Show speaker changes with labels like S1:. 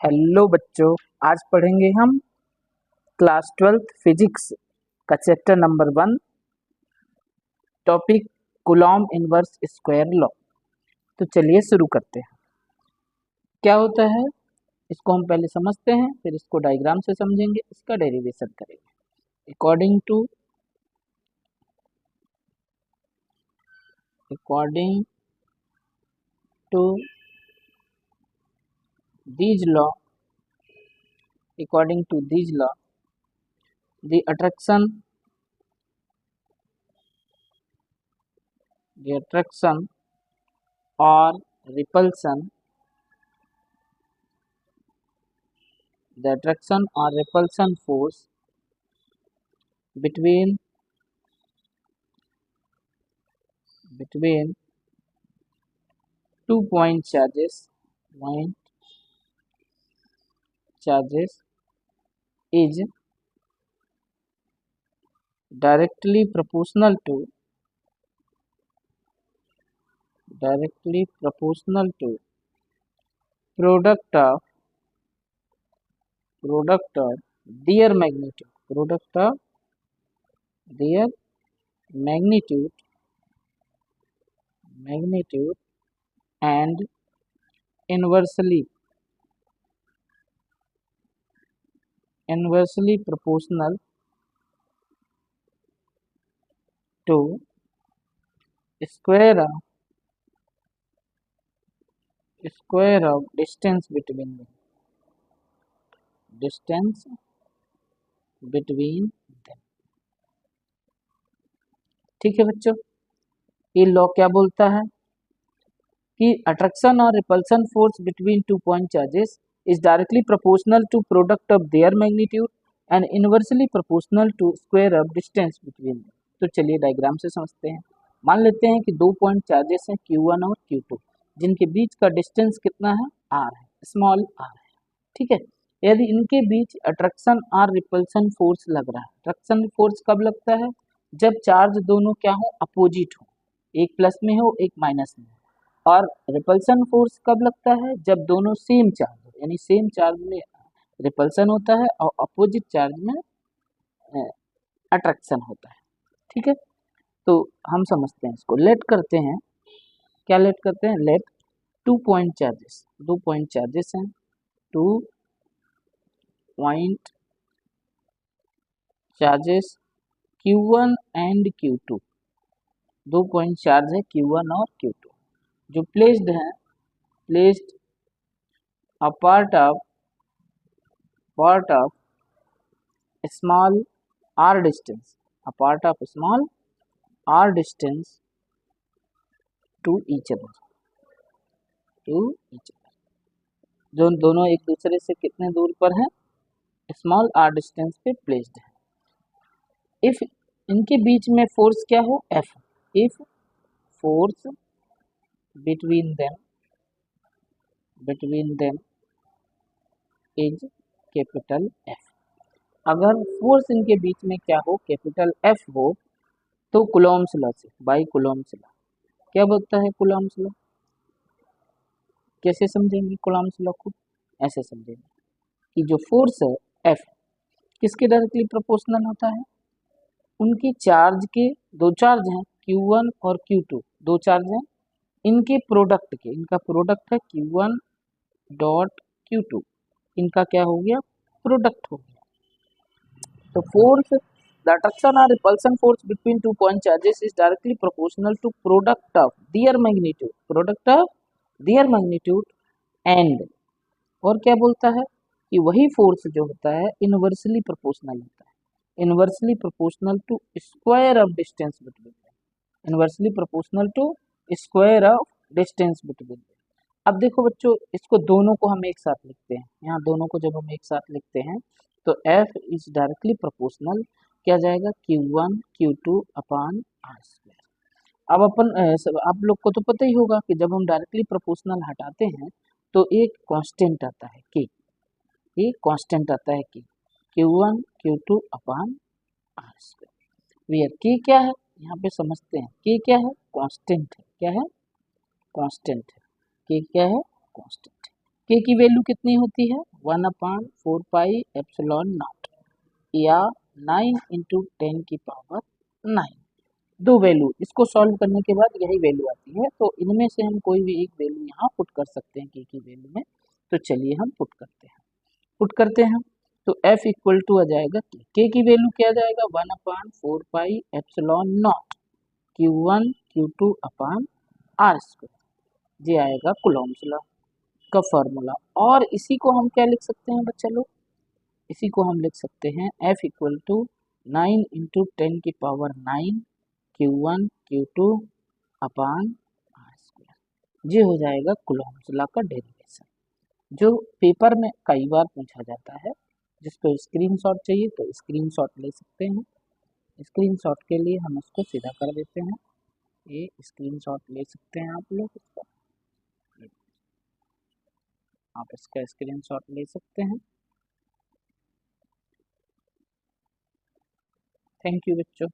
S1: Hello बच्चों, आज पढ़ेंगे हम क्लास 12th फिजिक्स का chapter number 1 topic Coulomb inverse square law. तो चलिए शुरू करते हैं। क्या होता है इसको हम पहले समझते हैं, फिर इसको डायग्राम से समझेंगे, इसका डेरिवेशन करेंगे। According to these law according to these law the attraction or repulsion force between two point charges is directly proportional to product of their magnitude and inversely proportional to square of distance between them। ठीक है बच्चों, ये law क्या बोलता है कि attraction और repulsion force between two point charges is directly proportional to product of their magnitude and inversely proportional to square of distance between them. तो चलिए डायग्राम से समझते हैं। मान लेते हैं कि दो पॉइंट चार्जेस हैं Q1 और Q2, जिनके बीच का डिस्टेंस कितना है, R है, स्मॉल r है। ठीक है, यदि इनके बीच अट्रैक्शन और रिपल्सन फोर्स लग रहा है। अट्रैक्शन फोर्स कब लगता है? जब चार्ज दोनों क्या हो, अपोजिट हो, एक प्लस में हो एक माइनस में हो। और रिपल्सन फोर्स कब लगता है? जब दोनों सेम चार्ज हो, यानी सेम चार्ज में रिपल्सन होता है और अपोजिट चार्ज में अट्रैक्शन होता है। ठीक है, तो हम समझते हैं इसको, लेट करते हैं। क्या लेट करते हैं? लेट टू पॉइंट चार्जेस, दो पॉइंट चार्जेस हैं, to point charges Q1 and Q2, दो पॉइंट चार्ज है Q1 और Q2 जो placed a part of small r distance, to each other, जो दोनों एक दूसरे से कितने दूर पर हैं? स्मॉल r डिस्टेंस पे प्लेस्ड है। इफ इनके बीच में फोर्स क्या हो, F, if force between them is capital F, अगर फोर्स इनके बीच में क्या हो, कैपिटल F हो, तो कूलॉम्स लॉ से, बाय कूलॉम्स लॉ, क्या बोलता है कूलॉम्स लॉ? कैसे समझेंगे कूलॉम्स लॉ को? ऐसे समझेंगे कि जो फोर्स है F किसके डायरेक्टली प्रोपोर्शनल होता है? उनके चार्ज के, दो चार्ज हैं Q1 और Q2, दो चार्ज हैं, इनके प्रोडक्ट के, इनका प्रोडक्ट है Q1 डॉट Q2, इनका क्या हो गया, प्रोडक्ट हो गया। तो force, the attraction or repulsion force between two point charges is directly proportional to product of their magnitude and, और क्या बोलता है कि वही फोर्स जो होता है इनवर्सली प्रोपोर्शनल होता है, inversely proportional to square of distance between, अब देखो बच्चों, इसको दोनों को हम एक साथ लिखते हैं। यहाँ दोनों को जब हम एक साथ लिखते हैं तो F इज डायरेक्टली प्रोपोर्शनल, क्या जाएगा, Q1 Q2 upon R square. अब आप लोग को तो पता ही होगा कि जब हम डायरेक्टली प्रोपोर्शनल हटाते हैं तो एक कांस्टेंट आता है K, ये कांस्टेंट आता है K, Q1 Q2 upon R square. Where K क्या है, यहाँ पे समझते हैं। K क्या है? कांस्टेंट है। क्या है? कांस्टेंट है। K क्या है? कांस्टेंट है। के की वैल्यू कितनी होती है 1/4πε0 या 9 × 10 की पावर 9। दो वैल्यू, इसको सॉल्व करने के बाद यही वैल्यू आती है, तो इनमें से हम कोई भी एक वैल्यू यहाँ पुट कर सकते हैं के की वैल्यू में। तो चलिए हम पुट करते हैं। तो F इक्वल टू आ जाएगा के की वैल्यू क्या आ जाएगा 1/4πε0 Q1 Q2 अपान R², ये आएगा कूलम्ब्स लॉ का फॉर्मूला। और इसी को हम क्या लिख सकते हैं बच्चा लोग, इसी को हम लिख सकते हैं F इक्वल टू 9 × 10 की पावर 9 Q1 Q2 अपान R², ये हो जाएगा कूलम्ब्स लॉ का डेरिवेशन, जो पेपर में कई बार पूछा जाता है। जिसको स्क्रीनशॉट चाहिए तो स्क्रीनशॉट ले सकते हैं। स्क्रीनशॉट के लिए हम इसको सीधा कर देते हैं, ये स्क्रीनशॉट ले सकते हैं आप लोग इसका, आप इसका स्क्रीनशॉट ले सकते हैं। थैंक यू बच्चों।